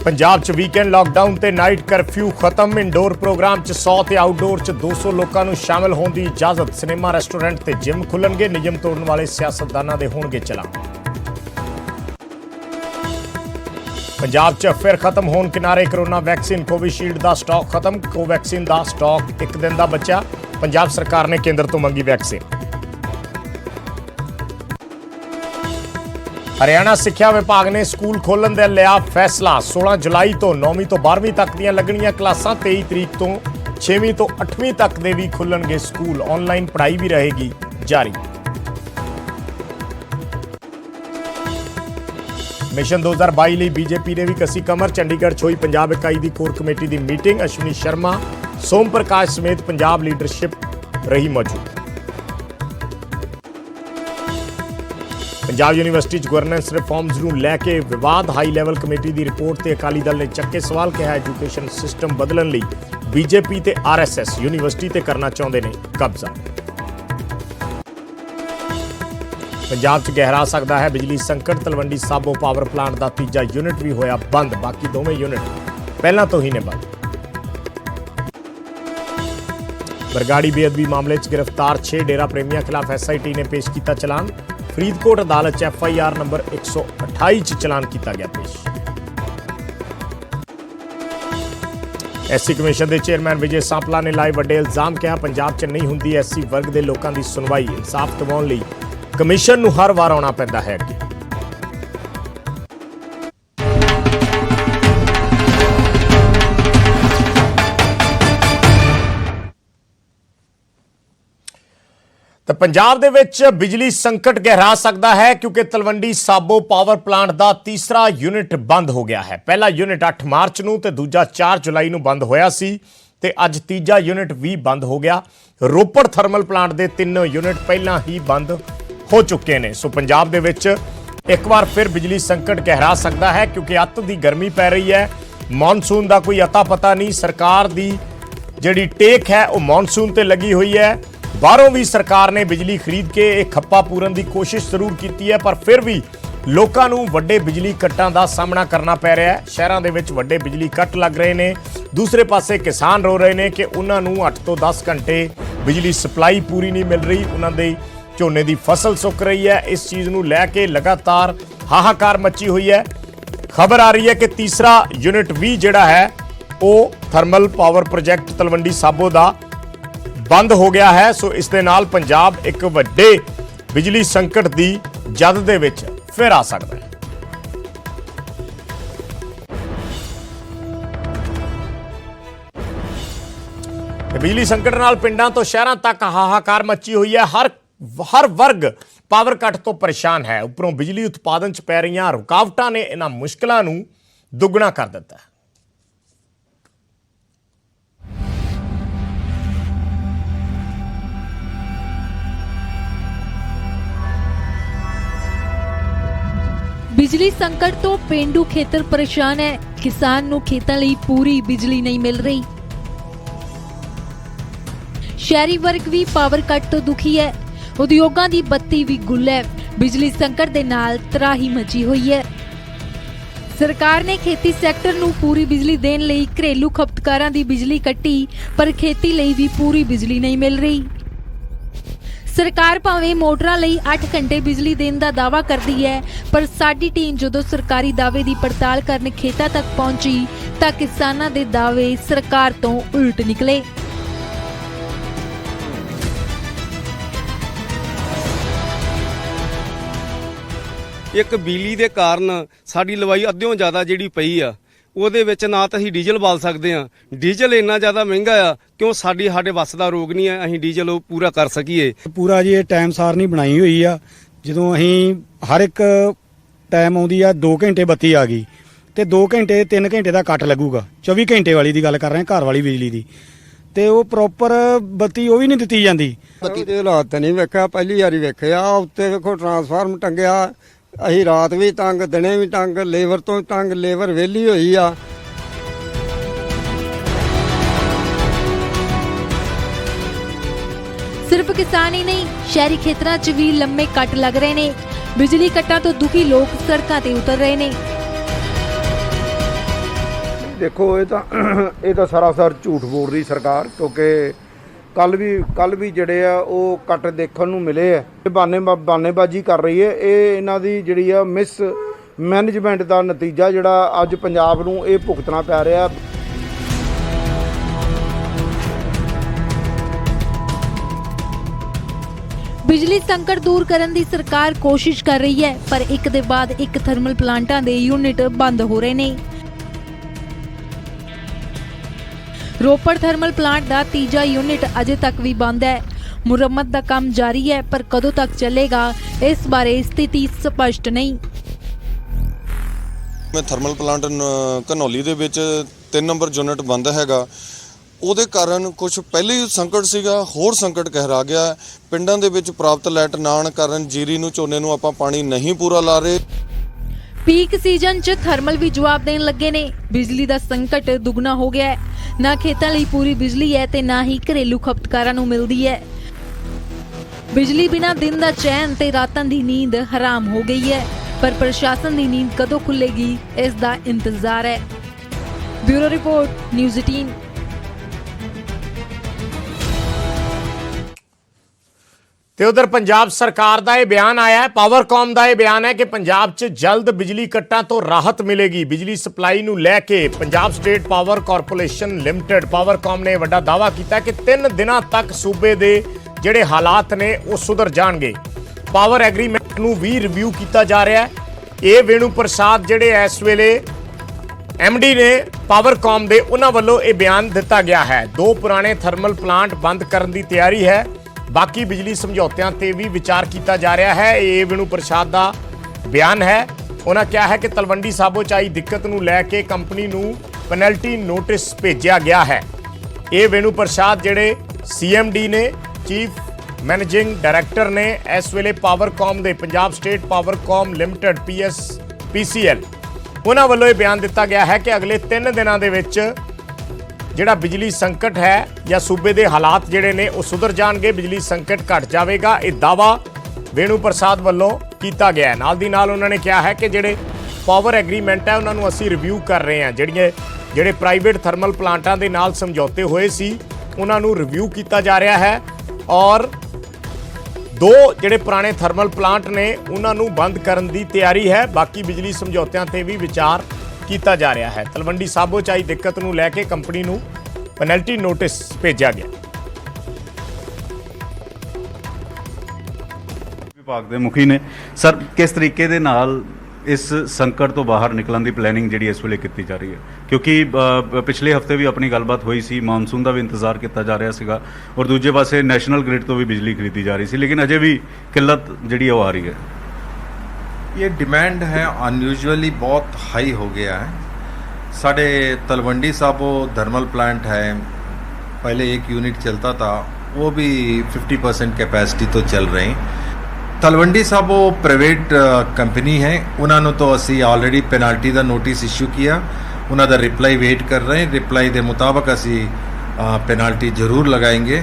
पंजाब च weekend lockdown ते night curfew खत्म। इंडोर प्रोग्राम च 100 ते आउटडोर च 200 लोगों को शामिल होने की इजाजत। सिनेमा रेस्टोरेंट ते जिम खुलणगे। नियम तोड़न वाले सियासतदानां दे होणगे चलान। पंजाब च फिर खत्म होने किनारे कोरोना वैक्सीन। कोविशील्ड का स्टॉक खत्म। कोवैक्सीन का स्टॉक एक दिन का बचा। पंजाब सरकार ने केंद्र तो मंगी वैक्सीन। हरियाणा सिक्ख्या विभाग ने स्कूल खोलण दा लिया फैसला। 16 जुलाई तो 9वीं तो 12वीं तक दीआं लगणीआं क्लासां। 23 तरीक तो 6वीं तो 8वीं तक दे भी खुलणगे स्कूल। ऑनलाइन पढ़ाई भी रहेगी जारी। मिशन 2022 ਲਈ बीजेपी ने भी कसी कमर। चंडीगढ़ होई पंजाब इकाई की कोर कमेटी की मीटिंग। अश्विनी शर्मा सोम प्रकाश समेत पंजाब लीडरशिप रही मौजूद। पंजाब यूनिवर्सिटी गवर्नेंस रिफॉर्म्स नूं लैके विवाद। हाई लैवल कमेटी की रिपोर्ट से अकाली दल ने चक्के सवाल। कहा एजुकेशन सिस्टम बदलण लई बीजेपी ते आरएसएस यूनिवर्सिटी ते करना चाहुंदे ने कब्जा। पंजाब च गहरा सकता है बिजली संकट। तलवंडी साबो पावर प्लांट का तीजा यूनिट भी होया बंद। बाकी दोवें यूनिट पहला तो ही ने बंद। बरगाड़ी बेअदबी मामले च गिरफ्तार 6 डेरा प्रेमियों खिलाफ एसआईटी ने पेश किया चलान। फरीदकोट अदालत च एफआईआर नंबर 128 च चलान किया गया पेश। एससी कमीशन के चेयरमैन विजय सांपला ने लाए वड्डे इल्जाम। कहा पंजाब च नहीं हुंदी एससी वर्ग के लोगों की सुनवाई। इंसाफ दिवाउण लई कमीशन नूं हर वार आउणा पैंदा है अगे। तो पंजाब दे विच बिजली संकट गहरा सकता है क्योंकि तलवंडी साबो पावर प्लांट का तीसरा यूनिट बंद हो गया है। पहला यूनिट 8 मार्च नूं ते दूजा 4 जुलाई नूं बंद होया सी ते अज तीजा यूनिट भी बंद हो गया। रोपड़ थर्मल प्लांट के 3 यूनिट पहला ही बंद हो चुके हैं। सो पंजाब दे विच एक बार फिर बिजली संकट गहरा सकता है क्योंकि अत दी गर्मी पै रही है। मॉनसून का कोई अता पता नहीं। सरकार की जिहड़ी टेक है वह मॉनसून ते लगी हुई है। बाहरों भी सरकार ने बिजली खरीद के एक खप्पा पूरन की कोशिश जरूर की है पर फिर भी लोगों को वड्डे बिजली कट्टां का सामना करना पै रहा है। शहरों के विच वड्डे बिजली कट लग रहे हैं। दूसरे पासे किसान रो रहे हैं कि उन्होंने 8 तो 10 घंटे बिजली सप्लाई पूरी नहीं मिल रही। उन्होंने झोने की फसल सुक रही है। इस चीज़ को लैके लगातार हाहाकार मची हुई है। खबर आ रही है कि तीसरा यूनिट भी जिहड़ा है वो thermal power project Talwandi Sabo का बंद हो गया है। सो इस दे नाल पंजाब एक वड्डे बिजली संकट की जद दे विच फिर आ सकता है। बिजली संकट नाल पिंडां तो शहरां तक हाहाकार मची हुई है। हर वर्ग पावर कट तो परेशान है। उपरों बिजली उत्पादन च पै रही रुकावटां ने इन्हां मुश्किलां नूं दुगना कर दिता है। बिजली संकट तो पेंडू खेतर परेशान है। किसान नूं खेतां लई पूरी बिजली नहीं मिल रही। शहरी वर्ग भी पावर कट तो दुखी है। उद्योगां दी बत्ती भी गुल है। बिजली संकट दे नाल तराही मची हुई है। सरकार ने खेती सैक्टर नूं पूरी बिजली देण लई घरेलू खपतकारां दी बिजली कट्टी पर खेती लई भी पूरी बिजली नहीं मिल रही। सरकार भावें मोटरां लई 8 घंटे बिजली देण दा दावा करदी है पर साडी टीम जदों सरकारी दावे दी पड़ताल करन खेतां तक पहुंची तां किसानां दे दावे सरकार तो उल्ट निकले। एक बिजली के कारण साडी लवाई अद्धों ज़्यादा जिहड़ी पई आ ਉਹਦੇ ਵਿੱਚ ਨਾ ਤਾਂ ਅਸੀਂ ਡੀਜ਼ਲ ਬਾਲ ਸਕਦੇ ਆ। ਡੀਜ਼ਲ ਇੰਨਾ ਜ਼ਿਆਦਾ ਮਹਿੰਗਾ ਆ ਕਿਉਂ ਸਾਡੇ ਵੱਸ ਦਾ ਰੋਗ ਨਹੀਂ ਹੈ ਅਸੀਂ ਡੀਜ਼ਲ ਉਹ ਪੂਰਾ ਕਰ ਸਕੀਏ। ਪੂਰਾ ਜੀ ਇਹ ਟਾਈਮ ਸਾਰ ਨਹੀਂ ਬਣਾਈ ਹੋਈ ਆ। ਜਦੋਂ ਅਸੀਂ ਹਰ ਇੱਕ ਟਾਈਮ ਆਉਂਦੀ ਆ 2 ਘੰਟੇ ਬੱਤੀ ਆ ਗਈ ਤੇ 2 ਘੰਟੇ 3 ਘੰਟੇ ਦਾ ਕੱਟ ਲੱਗੂਗਾ। 24 ਘੰਟੇ ਵਾਲੀ ਦੀ ਗੱਲ ਕਰ ਰਹੇ ਘਰ ਵਾਲੀ ਬਿਜਲੀ ਦੀ ਤੇ ਉਹ ਪ੍ਰੋਪਰ ਬੱਤੀ ਉਹ ਵੀ ਨਹੀਂ ਦਿੱਤੀ ਜਾਂਦੀ। ਬੱਤੀ ਦੇ ਹਾਲਾਤ ਨਹੀਂ ਵੇਖਿਆ ਪਹਿਲੀ ਵਾਰੀ ਵੇਖਿਆ। ਉੱਤੇ ਵੇਖੋ ਟਰਾਂਸਫਾਰਮ ਟੰਗਿਆ। ਅਸੀਂ ਰਾਤ ਵੀ ਤੰਗ ਦਿਨੇ ਵੀ ਤੰਗ ਲੇਬਰ ਤੋਂ ਤੰਗ ਲੇਬਰ ਵਿਹਲੀ ਹੋਈ ਆ। सिर्फ किसान ही नहीं शहरी खेतरां च भी लंबे कट लग रहे ने। बिजली कट्टां तो दुखी लोग सड़कां ते उतर रहे ने। देखो ये तो सरासर झूठ बोल रही सरकार, क्योंकि कल भी ਜਿਹੜੇ ਆ ਉਹ ਕੱਟ ਦੇਖਣ ਨੂੰ ਮਿਲੇ ਆ। ਬਾਨੇਬਾਜ਼ੀ ਕਰ ਰਹੀ ਹੈ। ਇਹ ਇਹਨਾਂ ਦੀ ਜਿਹੜੀ ਆ ਮਿਸ ਮੈਨੇਜਮੈਂਟ ਦਾ ਨਤੀਜਾ ਜਿਹੜਾ ਅੱਜ ਪੰਜਾਬ ਨੂੰ ਇਹ ਭੁਗਤਣਾ ਪੈ ਰਿਹਾ। ਬਿਜਲੀ ਸੰਕਟ ਦੂਰ ਕਰਨ ਦੀ ਸਰਕਾਰ ਕੋਸ਼ਿਸ਼ ਕਰ ਰਹੀ ਹੈ, ਪਰ ਇੱਕ ਦੇ ਬਾਅਦ ਇੱਕ ਥਰਮਲ ਪਲਾਂਟਾਂ ਦੇ ਯੂਨਿਟ ਬੰਦ ਹੋ ਰਹੇ ਨੇ। ਰੋਪੜ ਥਰਮਲ ਪਲਾਂਟ ਦਾ ਤੀਜਾ ਯੂਨਿਟ ਅਜੇ ਤੱਕ ਵੀ ਬੰਦ ਹੈ। ਮੁਰੰਮਤ ਦਾ ਕੰਮ ਜਾਰੀ ਹੈ, ਪਰ ਕਦੋਂ ਤੱਕ ਚੱਲੇਗਾ ਇਸ ਬਾਰੇ ਸਥਿਤੀ ਸਪਸ਼ਟ ਨਹੀਂ। ਮੈਂ ਥਰਮਲ ਪਲਾਂਟ ਘਨੌਲੀ ਦੇ ਵਿੱਚ 3 ਨੰਬਰ ਯੂਨਿਟ ਬੰਦ ਹੈਗਾ। ਉਹਦੇ ਕਾਰਨ ਕੁਝ ਪਹਿਲੇ ਹੀ ਸੰਕਟ ਸੀਗਾ, ਹੋਰ ਸੰਕਟ ਗਹਿਰਾ ਗਿਆ। ਪਿੰਡਾਂ ਦੇ ਵਿੱਚ ਪ੍ਰਾਪਤ ਲਾਈਟ ਨਾ ਆਉਣ ਕਾਰਨ ਜੀਰੀ ਨੂੰ ਝੋਨੇ ਨੂੰ ਆਪਾਂ ਪਾਣੀ ਨਹੀਂ ਪੂਰਾ ਲਾ ਰਹੇ। ਪੀਕ ਸੀਜ਼ਨ 'ਚ ਥਰਮਲ ਵੀ ਜਵਾਬ ਦੇਣ ਲੱਗੇ ਨੇ। ਬਿਜਲੀ ਦਾ ਸੰਕਟ ਦੁੱਗਣਾ ਹੋ ਗਿਆ ਹੈ। ਨਾ ਖੇਤਾਂ ਲਈ ਪੂਰੀ ਬਿਜਲੀ ਹੈ ਤੇ ਨਾ ਹੀ ਘਰੇਲੂ ਖਪਤਕਾਰਾਂ ਨੂੰ ਮਿਲਦੀ ਹੈ। ਬਿਜਲੀ ਬਿਨਾਂ ਦਿਨ ਦਾ ਚੈਨ ਤੇ ਰਾਤਾਂ ਦੀ ਨੀਂਦ ਹਰਾਮ ਹੋ ਗਈ ਹੈ, ਪਰ ਪ੍ਰਸ਼ਾਸਨ ਦੀ ਨੀਂਦ ਕਦੋਂ ਖੁੱਲੇਗੀ ਇਸ ਦਾ ਇੰਤਜ਼ਾਰ ਹੈ। Bureau report, news 18। ਤੇ ਉਧਰ ਪੰਜਾਬ ਸਰਕਾਰ ਦਾ ਇਹ ਬਿਆਨ ਆਇਆ ਹੈ, ਪਾਵਰਕਾਮ ਦਾ ਇਹ ਬਿਆਨ ਹੈ ਕਿ ਪੰਜਾਬ 'ਚ ਜਲਦ ਬਿਜਲੀ ਕੱਟਾਂ ਤੋਂ ਰਾਹਤ ਮਿਲੇਗੀ। ਬਿਜਲੀ ਸਪਲਾਈ ਨੂੰ ਲੈ ਕੇ Punjab State Power Corporation Limited Powercom ਨੇ ਵੱਡਾ ਦਾਅਵਾ ਕੀਤਾ ਕਿ 3 ਦਿਨਾਂ ਤੱਕ ਸੂਬੇ ਦੇ ਜਿਹੜੇ ਹਾਲਾਤ ਨੇ ਉਹ ਸੁਧਰ ਜਾਣਗੇ। ਪਾਵਰ ਐਗਰੀਮੈਂਟ ਨੂੰ ਵੀ ਰਿਵਿਊ ਕੀਤਾ ਜਾ ਰਿਹਾ ਹੈ। ਇਹ ਵੇਣੂ ਪ੍ਰਸਾਦ ਜਿਹੜੇ ਇਸ ਵੇਲੇ ਐਮਡੀ ਨੇ ਪਾਵਰਕਾਮ ਦੇ, ਉਹਨਾਂ ਵੱਲੋਂ ਇਹ ਬਿਆਨ ਦਿੱਤਾ ਗਿਆ ਹੈ। 2 ਪੁਰਾਣੇ ਥਰਮਲ ਪਲਾਂਟ ਬੰਦ ਕਰਨ ਦੀ ਤਿਆਰੀ ਹੈ। ਬਾਕੀ ਬਿਜਲੀ ਸਮਝੌਤਿਆਂ ਤੇ ਵੀ ਵਿਚਾਰ ਕੀਤਾ ਜਾ ਰਿਹਾ ਹੈ। ਇਹ ਵੇਣੂ ਪ੍ਰਸਾਦ ਦਾ ਬਿਆਨ ਹੈ। ਉਹਨਾਂ ਕਿਹਾ ਹੈ ਕਿ ਤਲਵੰਡੀ ਸਾਬੋ 'ਚ ਆਈ ਦਿੱਕਤ ਨੂੰ ਲੈ ਕੇ ਕੰਪਨੀ ਨੂੰ ਪੈਨਲਟੀ ਨੋਟਿਸ ਭੇਜਿਆ ਗਿਆ ਹੈ। ਇਹ ਵੇਣੂ ਪ੍ਰਸਾਦ ਜਿਹੜੇ ਸੀਐਮਡੀ ਨੇ, ਚੀਫ ਮੈਨੇਜਿੰਗ ਡਾਇਰੈਕਟਰ ਨੇ ਇਸ ਵੇਲੇ ਪਾਵਰਕਾਮ ਦੇ, Punjab state Powercom limited PSPCL, ਉਹਨਾਂ ਵੱਲੋਂ ਇਹ ਬਿਆਨ ਦਿੱਤਾ ਗਿਆ ਹੈ ਕਿ ਅਗਲੇ 3 ਦਿਨਾਂ ਦੇ ਵਿੱਚ ਜਿਹੜਾ ਬਿਜਲੀ ਸੰਕਟ ਹੈ ਜਾਂ ਸੂਬੇ ਦੇ ਹਾਲਾਤ ਜਿਹੜੇ ਨੇ ਉਹ ਸੁਧਰ ਜਾਣਗੇ, ਬਿਜਲੀ ਸੰਕਟ ਘਟ ਜਾਵੇਗਾ। ਇਹ ਦਾਅਵਾ ਵੇਣੂ ਪ੍ਰਸਾਦ ਵੱਲੋਂ ਕੀਤਾ ਗਿਆ ਹੈ। ਨਾਲ ਦੀ ਨਾਲ ਉਹਨਾਂ ਨੇ ਕਿਹਾ ਹੈ ਕਿ ਜਿਹੜੇ ਪਾਵਰ ਐਗਰੀਮੈਂਟ ਹੈ ਉਹਨਾਂ ਨੂੰ ਅਸੀਂ ਰਿਵਿਊ ਕਰ ਰਹੇ ਹਾਂ। ਜਿਹੜੇ ਪ੍ਰਾਈਵੇਟ ਥਰਮਲ ਪਲਾਂਟਾਂ ਦੇ ਨਾਲ ਸਮਝੌਤੇ ਹੋਏ ਸੀ ਉਹਨਾਂ ਨੂੰ ਰਿਵਿਊ ਕੀਤਾ ਜਾ ਰਿਹਾ ਹੈ ਔਰ 2 ਜਿਹੜੇ ਪੁਰਾਣੇ ਥਰਮਲ ਪਲਾਂਟ ਨੇ ਉਹਨਾਂ ਨੂੰ ਬੰਦ ਕਰਨ ਦੀ ਤਿਆਰੀ ਹੈ। ਬਾਕੀ ਬਿਜਲੀ ਸਮਝੌਤਿਆਂ ਤੇ ਵੀ ਵਿਚਾਰ ਕੀਤਾ ਜਾ ਰਿਹਾ ਹੈ। ਤਲਵੰਡੀ ਸਾਬੋ 'ਚ ਆਈ ਦਿੱਕਤ ਨੂੰ ਲੈ ਕੇ ਕੰਪਨੀ ਨੂੰ ਪੈਨਲਟੀ ਨੋਟਿਸ ਭੇਜਿਆ ਗਿਆ। ਵਿਭਾਗ ਦੇ ਮੁਖੀ ਨੇ ਸਰ, ਕਿਸ ਤਰੀਕੇ ਦੇ ਨਾਲ ਇਸ ਸੰਕਟ ਤੋਂ ਬਾਹਰ ਨਿਕਲਣ ਦੀ ਪਲੈਨਿੰਗ ਜਿਹੜੀ ਇਸ ਵੇਲੇ ਕੀਤੀ ਜਾ ਰਹੀ ਹੈ? ਕਿਉਂਕਿ ਪਿਛਲੇ ਹਫਤੇ ਵੀ ਆਪਣੀ ਗੱਲਬਾਤ ਹੋਈ ਸੀ, ਮਾਨਸੂਨ ਦਾ ਵੀ ਇੰਤਜ਼ਾਰ ਕੀਤਾ ਜਾ ਰਿਹਾ ਸੀਗਾ ਔਰ ਦੂਜੇ ਪਾਸੇ ਨੈਸ਼ਨਲ ਗ੍ਰਿਡ ਤੋਂ ਵੀ ਬਿਜਲੀ ਖਰੀਦੀ ਜਾ ਰਹੀ ਸੀ, ਲੇਕਿਨ ਅਜੇ ਵੀ ਕਿੱਲਤ ਜਿਹੜੀ ਉਹ ਆ ਰਹੀ ਹੈ। ये डिमांड है अनयूजुअली बहुत हाई हो गया है। साढ़े तलवंडी साबो थर्मल प्लांट है, पहले 1 यूनिट चलता था, वो भी 50% कैपेसिटी तो चल रही। तलवंडी साबो प्राइवेट कंपनी है, उन्होंने तो असी ऑलरेडी पेनल्टी का नोटिस इशू किया, उन्होंने रिप्लाई वेट कर रहे हैं। रिप्लाई के मुताबिक असी पेनल्टी जरूर लगाएंगे।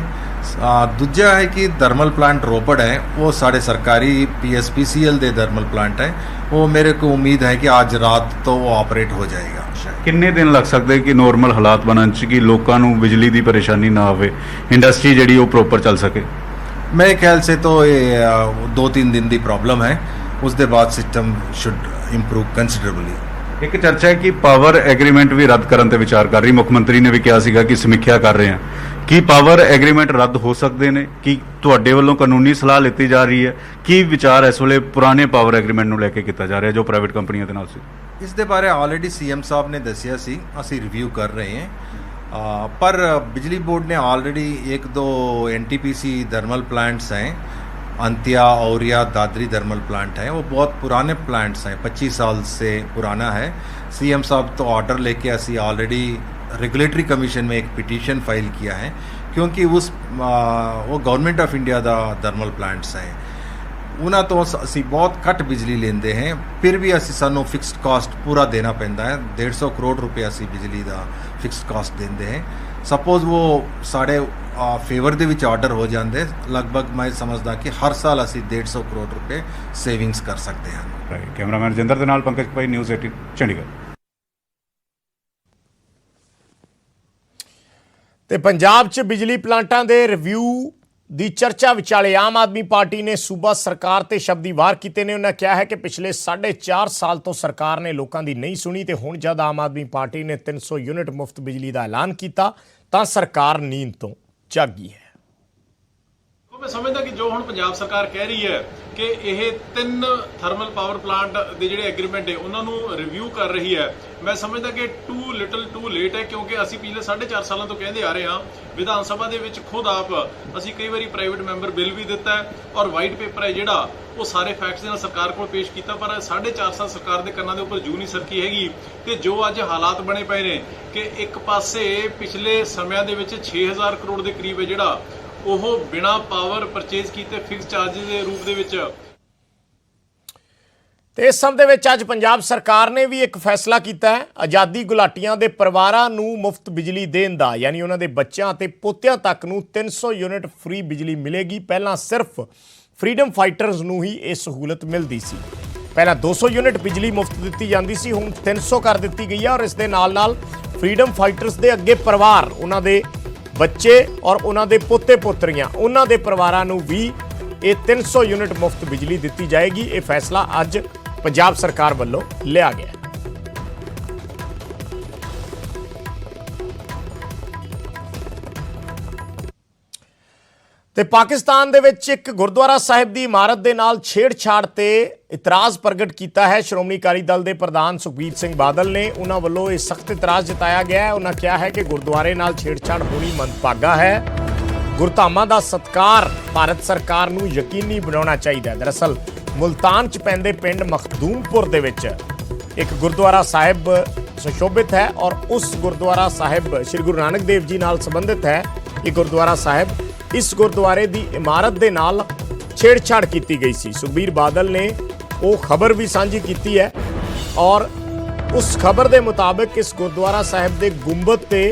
दूजा है कि थर्मल प्लांट रोपड़ है, वो साढ़े सरकारी PSPCL दे थर्मल प्लांट है, वो मेरे को उम्मीद है कि आज रात तो वो ऑपरेट हो जाएगा। ਕਿੰਨੇ ਦਿਨ ਲੱਗ ਸਕਦੇ ਕਿ ਨੋਰਮਲ ਹਾਲਾਤ ਬਣਨ 'ਚ ਕਿ ਲੋਕਾਂ ਨੂੰ ਬਿਜਲੀ ਦੀ ਪਰੇਸ਼ਾਨੀ ਨਾ ਆਵੇ, ਇੰਡਸਟਰੀ ਜਿਹੜੀ ਉਹ ਪ੍ਰੋਪਰ ਚੱਲ ਸਕੇ? मेरे ख्याल से तो ये 2-3 दिन की प्रॉब्लम है, उसके बाद सिस्टम शुड इम्प्रूव कंसिडरेबली। ਇੱਕ ਚਰਚਾ ਹੈ ਕਿ ਪਾਵਰ ਐਗਰੀਮੈਂਟ ਵੀ ਰੱਦ ਕਰਨ ਤੇ ਵਿਚਾਰ ਕਰ ਰਹੀ। ਮੁੱਖ ਮੰਤਰੀ ਨੇ ਵੀ ਕਿਹਾ ਸੀਗਾ ਕਿ ਸਮੀਖਿਆ ਕਰ ਰਹੇ ਹਾਂ। ਕੀ ਪਾਵਰ ਐਗਰੀਮੈਂਟ ਰੱਦ ਹੋ ਸਕਦੇ ਨੇ? ਕੀ ਤੁਹਾਡੇ ਵੱਲੋਂ ਕਾਨੂੰਨੀ ਸਲਾਹ ਲਿੱਤੀ ਜਾ ਰਹੀ ਹੈ? ਕੀ ਵਿਚਾਰ ਇਸ ਵੇਲੇ ਪੁਰਾਣੇ ਪਾਵਰ ਐਗਰੀਮੈਂਟ ਨੂੰ ਲੈ ਕੇ ਕੀਤਾ ਜਾ ਰਿਹਾ ਜੋ ਪ੍ਰਾਈਵੇਟ ਕੰਪਨੀਆਂ ਦੇ ਨਾਲ ਸੀ? ਇਸ ਦੇ ਬਾਰੇ ਆਲਰੇਡੀ CM ਸਾਹਿਬ ਨੇ ਦੱਸਿਆ ਸੀ, ਅਸੀਂ ਰਿਵਿਊ ਕਰ ਰਹੇ ਹਾਂ। पर बिजली बोर्ड ने ऑलरेडी 1-2 NTPC थर्मल प्लांट्स हैं, अंत्या, औरिया, दादरी थर्मल प्लांट हैं, वो बहुत पुराने प्लांट्स हैं, 25 साल से पुराना है। CM साहब तो ऑर्डर लेके असी ऑलरेडी रेगुलेटरी कमीशन में एक पिटीशन फाइल किया है, क्योंकि वो गवर्नमेंट ऑफ इंडिया का थर्मल प्लांट्स हैं। उन्होंने तो असी बहुत घट बिजली लेंदे हैं, फिर भी असी सानू फिक्सड कॉस्ट पूरा देना पैंदा है। 150 करोड़ रुपये असी बिजली का फिक्सड कॉस्ट देंदे हैं। सपोज वो साढ़े फेवर दे विच ऑर्डर हो जाते, लगभग मैं समझदा कि हर साल असी 150 करोड़ रुपये सेविंग्स कर सकते हैं। ਕੈਮਰਾਮੈਨ ਜਿੰਦਰ ਦੇ ਨਾਲ ਪੰਕਜ ਭਾਈ, ਨਿਊਜ਼ 18 ਚੰਡੀਗੜ੍ਹ। ਤੇ ਪੰਜਾਬ 'ਚ ਬਿਜਲੀ ਪਲਾਂਟਾਂ ਦੇ ਰਿਵਿਊ ਦੀ ਚਰਚਾ ਵਿਚਾਲੇ ਆਮ ਆਦਮੀ ਪਾਰਟੀ ਨੇ ਸੂਬਾ ਸਰਕਾਰ ਤੇ ਸ਼ਬਦੀ ਵਾਰ ਕੀਤੇ ਨੇ। ਉਹਨਾਂ ਕਿਹਾ ਹੈ ਕਿ ਪਿਛਲੇ 4.5 ਸਾਲ ਤੋਂ ਸਰਕਾਰ ਨੇ ਲੋਕਾਂ ਦੀ ਨਹੀਂ ਸੁਣੀ ਤੇ ਹੁਣ ਜਦ ਆਮ ਆਦਮੀ ਪਾਰਟੀ ਨੇ 300 ਯੂਨਿਟ ਮੁਫਤ ਬਿਜਲੀ ਦਾ ਐਲਾਨ ਕੀਤਾ ਤਾਂ ਸਰਕਾਰ ਨੀਂਦ ਤੋਂ ਜਾਗੀ ਹੈ। ਮੈਂ ਸਮਝਦਾ ਕਿ ਜੋ ਹੁਣ ਪੰਜਾਬ ਸਰਕਾਰ ਕਹਿ ਰਹੀ ਹੈ ਕਿ ਇਹ 3 ਥਰਮਲ ਪਾਵਰ ਪਲਾਂਟ ਦੇ ਜਿਹੜੇ ਐਗਰੀਮੈਂਟ ਹੈ ਉਹਨਾਂ ਨੂੰ ਰਿਵਿਊ ਕਰ ਰਹੀ ਹੈ, ਮੈਂ ਸਮਝਦਾ ਕਿ ਟੂ ਲਿਟਲ ਟੂ ਲੇਟ ਹੈ, ਕਿਉਂਕਿ ਅਸੀਂ ਪਿਛਲੇ 4.5 ਸਾਲਾਂ ਤੋਂ ਕਹਿੰਦੇ ਆ ਰਹੇ ਹਾਂ। ਵਿਧਾਨ ਸਭਾ ਦੇ ਵਿੱਚ ਖੁਦ ਆਪ ਅਸੀਂ ਕਈ ਵਾਰੀ ਪ੍ਰਾਈਵੇਟ ਮੈਂਬਰ ਬਿੱਲ ਵੀ ਦਿੱਤਾ ਹੈ ਔਰ ਵਾਈਟ ਪੇਪਰ ਹੈ ਜਿਹੜਾ ਉਹ ਸਾਰੇ ਫੈਕਟਸ ਦੇ ਨਾਲ ਸਰਕਾਰ ਕੋਲ ਪੇਸ਼ ਕੀਤਾ, ਪਰ 4.5 ਸਾਲ ਸਰਕਾਰ ਦੇ ਕੰਨਾਂ ਦੇ ਉੱਪਰ ਜੂ ਨਹੀਂ ਸਰਕੀ ਹੈਗੀ। ਤੇ ਜੋ ਅੱਜ ਹਾਲਾਤ ਬਣੇ ਪਏ ਨੇ ਕਿ ਇੱਕ ਪਾਸੇ ਪਿਛਲੇ ਸਮਿਆਂ ਦੇ ਵਿੱਚ 6000 ਕਰੋੜ ਦੇ ਕਰੀਬ ਹੈ ਜਿਹੜਾ ਉਹ ਬਿਨਾ ਪਾਵਰ ਪਰਚੇਜ਼ ਕੀਤੇ ਫਿਕਸ ਚਾਰजेस ਦੇ ਰੂਪ ਦੇ ਵਿੱਚ। ਤੇ ਇਸ ਸਮੇਂ ਦੇ ਵਿੱਚ ਅੱਜ ਪੰਜਾਬ ਸਰਕਾਰ ਨੇ ਵੀ ਇੱਕ ਫੈਸਲਾ ਕੀਤਾ ਹੈ। ਆਜ਼ਾਦੀ ਗੁਲਾਟੀਆਂ ਦੇ ਪਰਿਵਾਰਾਂ ਨੂੰ ਮੁਫਤ ਬਿਜਲੀ ਦੇਣ ਦਾ, ਯਾਨੀ ਉਹਨਾਂ ਦੇ ਬੱਚਿਆਂ ਅਤੇ ਪੋਤਿਆਂ ਤੱਕ ਨੂੰ 300 ਯੂਨਿਟ ਫ੍ਰੀ ਬਿਜਲੀ ਮਿਲੇਗੀ। ਪਹਿਲਾਂ ਸਿਰਫ ਫਰੀडम ਫਾਈਟਰਸ ਨੂੰ ਹੀ ਇਹ ਸਹੂਲਤ ਮਿਲਦੀ ਸੀ। ਪਹਿਲਾਂ 200 ਯੂਨਿਟ ਬਿਜਲੀ ਮੁਫਤ ਦਿੱਤੀ ਜਾਂਦੀ ਸੀ, ਹੁਣ 300 ਕਰ ਦਿੱਤੀ ਗਈ ਹੈ। ਔਰ ਇਸ ਦੇ ਨਾਲ ਫਰੀडम ਫਾਈਟਰਸ ਦੇ ਅੱਗੇ ਪਰਿਵਾਰ, ਉਹਨਾਂ ਦੇ ਬੱਚੇ ਔਰ ਉਹਨਾਂ ਦੇ ਪੋਤੇ ਪੋਤਰੀਆਂ, ਉਹਨਾਂ ਦੇ ਪਰਿਵਾਰਾਂ ਨੂੰ ਵੀ ਇਹ 300 ਯੂਨਿਟ ਮੁਫਤ ਬਿਜਲੀ ਦਿੱਤੀ ਜਾਏਗੀ। ਇਹ ਫੈਸਲਾ ਅੱਜ ਪੰਜਾਬ ਸਰਕਾਰ ਵੱਲੋਂ ਲਿਆ ਗਿਆ। ਤੇ ਪਾਕਿਸਤਾਨ ਦੇ ਵਿੱਚ ਇੱਕ ਗੁਰਦੁਆਰਾ ਸਾਹਿਬ ਦੀ ਇਮਾਰਤ ਦੇ ਨਾਲ ਛੇੜਛਾੜ ਤੇ ਇਤਰਾਜ਼ ਪ੍ਰਗਟ ਕੀਤਾ ਹੈ ਸ਼੍ਰੋਮਣੀ ਅਕਾਲੀ ਦਲ ਦੇ ਪ੍ਰਧਾਨ ਸੁਖਬੀਰ ਸਿੰਘ ਬਾਦਲ ਨੇ। ਉਹਨਾਂ ਵੱਲੋਂ ਇਹ ਸਖਤ ਇਤਰਾਜ਼ ਜਤਾਇਆ ਗਿਆ ਹੈ। ਉਹਨਾਂ ਕਿਹਾ ਹੈ ਕਿ ਗੁਰਦੁਆਰੇ ਨਾਲ ਛੇੜਛਾੜ ਹੋਣੀ ਮੰਦਭਾਗਾ ਹੈ। ਗੁਰਧਾਮਾਂ ਦਾ ਸਤਿਕਾਰ ਭਾਰਤ ਸਰਕਾਰ ਨੂੰ ਯਕੀਨੀ ਬਣਾਉਣਾ ਚਾਹੀਦਾ ਹੈ। ਦਰਅਸਲ ਮੁਲਤਾਨ 'ਚ ਪੈਂਦੇ ਪਿੰਡ ਮਖਦੂਮਪੁਰ ਦੇ ਵਿੱਚ ਇੱਕ ਗੁਰਦੁਆਰਾ ਸਾਹਿਬ ਸੁਸ਼ੋਭਿਤ ਹੈ ਔਰ ਉਸ ਗੁਰਦੁਆਰਾ ਸਾਹਿਬ ਸ਼੍ਰੀ ਗੁਰੂ ਨਾਨਕ ਦੇਵ ਜੀ ਨਾਲ ਸੰਬੰਧਿਤ ਹੈ। ਇਹ ਗੁਰਦੁਆਰਾ ਸਾਹਿਬ, ਇਸ ਗੁਰਦੁਆਰੇ ਦੀ ਇਮਾਰਤ ਦੇ ਨਾਲ ਛੇੜਛਾੜ ਕੀਤੀ ਗਈ ਸੀ। ਸੁਖਬੀਰ ਬਾਦਲ ਨੇ ਉਹ ਖਬਰ ਵੀ ਸਾਂਝੀ ਕੀਤੀ ਹੈ ਔਰ ਉਸ ਖਬਰ ਦੇ ਮੁਤਾਬਕ ਇਸ ਗੁਰਦੁਆਰਾ ਸਾਹਿਬ ਦੇ ਗੁੰਬਦ ਤੇ